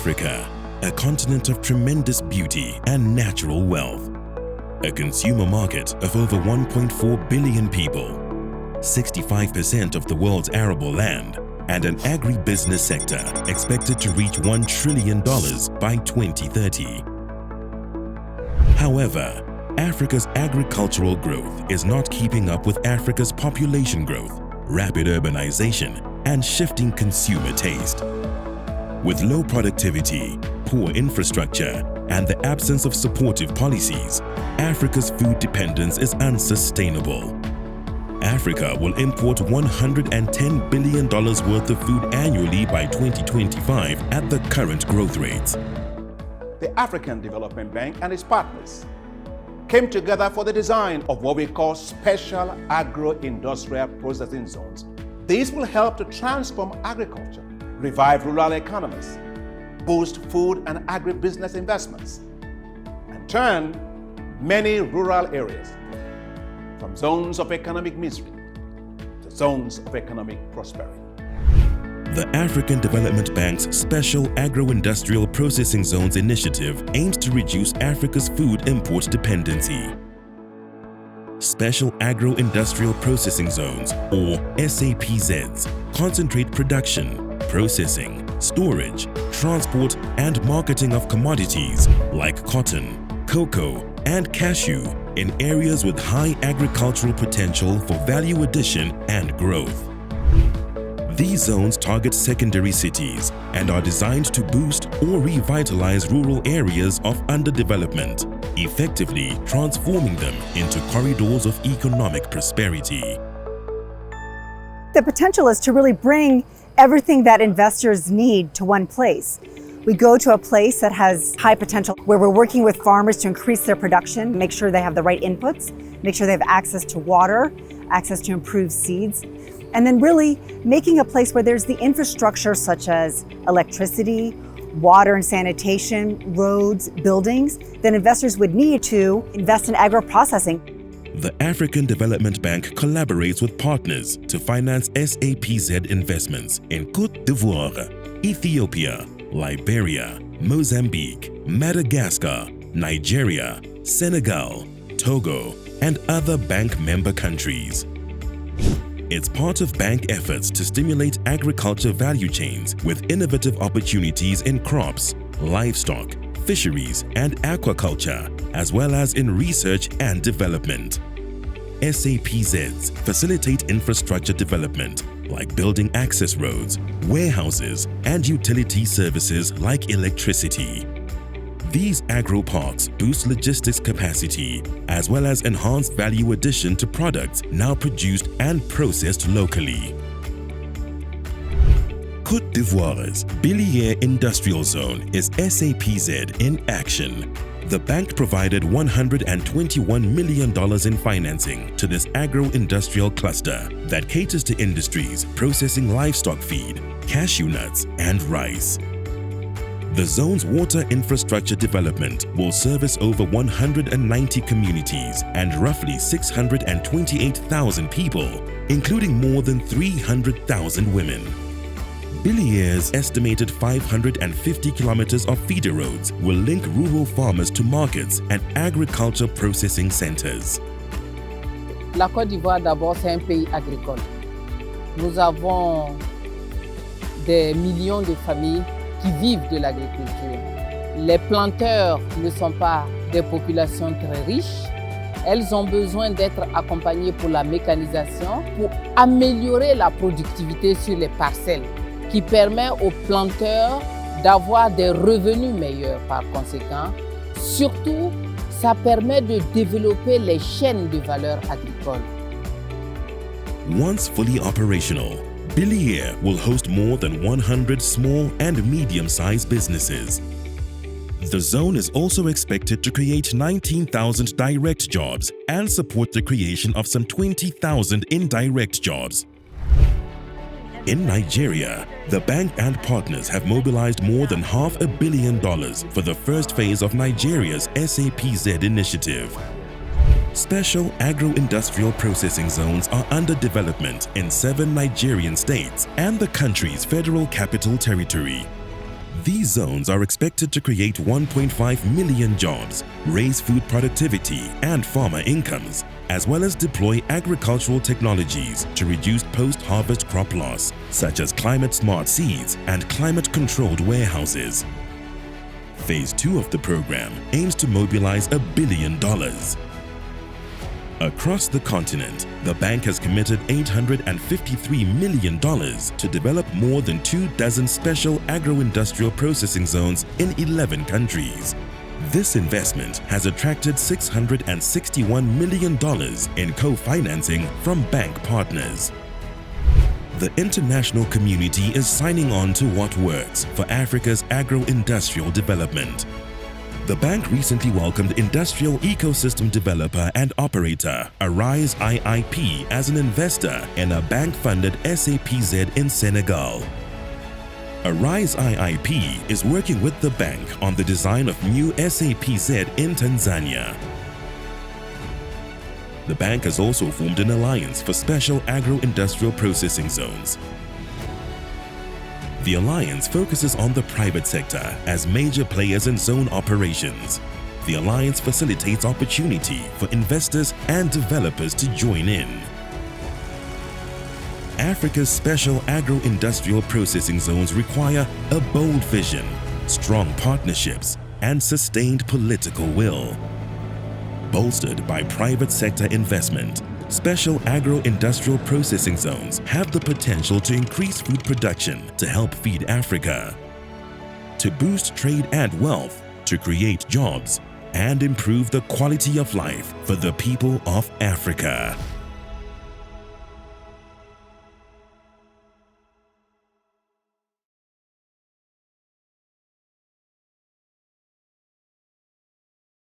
Africa, a continent of tremendous beauty and natural wealth. A consumer market of over 1.4 billion people, 65% of the world's arable land, and an agribusiness sector expected to reach $1 trillion by 2030. However, Africa's agricultural growth is not keeping up with Africa's population growth, rapid urbanization, and shifting consumer taste. With low productivity, poor infrastructure, and the absence of supportive policies, Africa's food dependence is unsustainable. Africa will import $110 billion worth of food annually by 2025 at the current growth rates. The African Development Bank and its partners came together for the design of what we call special agro-industrial processing zones. These will help to transform agriculture, revive rural economies, boost food and agribusiness investments, and turn many rural areas from zones of economic misery to zones of economic prosperity. The African Development Bank's Special Agro-Industrial Processing Zones initiative aims to reduce Africa's food import dependency. Special Agro-Industrial Processing Zones, or SAPZs, concentrate production, processing, storage, transport, and marketing of commodities like cotton, cocoa, and cashew in areas with high agricultural potential for value addition and growth. These zones target secondary cities and are designed to boost or revitalize rural areas of underdevelopment, effectively transforming them into corridors of economic prosperity. The potential is to really bring everything that investors need to one place. We go to a place that has high potential, where we're working with farmers to increase their production, make sure they have the right inputs, make sure they have access to water, access to improved seeds, and then really making a place where there's the infrastructure such as electricity, water and sanitation, roads, buildings that investors would need to invest in agro-processing. The African Development Bank collaborates with partners to finance SAPZ investments in Côte d'Ivoire, Ethiopia, Liberia, Mozambique, Madagascar, Nigeria, Senegal, Togo, and other bank member countries. It's part of bank efforts to stimulate agriculture value chains with innovative opportunities in crops, livestock, fisheries, and aquaculture, as well as in research and development. SAPZs facilitate infrastructure development like building access roads, warehouses, and utility services like electricity. These agro-parks boost logistics capacity as well as enhance value addition to products now produced and processed locally. Côte d'Ivoire's Bilier Industrial Zone is SAPZ in action. The bank provided $121 million in financing to this agro-industrial cluster that caters to industries processing livestock feed, cashew nuts, and rice. The zone's water infrastructure development will service over 190 communities and roughly 628,000 people, including more than 300,000 women. Bilier's estimated 550 kilometers of feeder roads will link rural farmers to markets and agriculture processing centers. La Côte d'Ivoire, d'abord, c'est un pays agricole. Nous avons des millions de familles qui vivent de l'agriculture. Les planteurs ne sont pas des populations très riches. Elles ont besoin d'être accompagnées pour la mécanisation, pour améliorer la productivité sur les parcelles, qui permet aux planteurs d'avoir des revenus meilleurs par conséquent. Surtout, ça permet de développer les chaînes de valeur agricoles. Once fully operational, Bilier will host more than 100 small and medium-sized businesses. The zone is also expected to create 19,000 direct jobs and support the creation of some 20,000 indirect jobs. In Nigeria, the bank and partners have mobilized more than $500 million for the first phase of Nigeria's SAPZ initiative. Special agro-industrial processing zones are under development in 7 Nigerian states and the country's federal capital territory. These zones are expected to create 1.5 million jobs, raise food productivity and farmer incomes, as well as deploy agricultural technologies to reduce post-harvest crop loss, such as climate-smart seeds and climate-controlled warehouses. Phase 2 of the program aims to mobilize $1 billion. Across the continent, the bank has committed $853 million to develop more than 24 special agro-industrial processing zones in 11 countries. This investment has attracted $661 million in co-financing from bank partners. The international community is signing on to what works for Africa's agro-industrial development. The bank recently welcomed industrial ecosystem developer and operator Arise IIP as an investor in a bank-funded SAPZ in Senegal. Arise IIP is working with the bank on the design of new SAPZ in Tanzania. The bank has also formed an alliance for special agro-industrial processing zones. The alliance focuses on the private sector as major players in zone operations. The alliance facilitates opportunity for investors and developers to join in. Africa's special agro-industrial processing zones require a bold vision, strong partnerships, and sustained political will. Bolstered by private sector investment, special agro-industrial processing zones have the potential to increase food production to help feed Africa, to boost trade and wealth, to create jobs, and improve the quality of life for the people of Africa.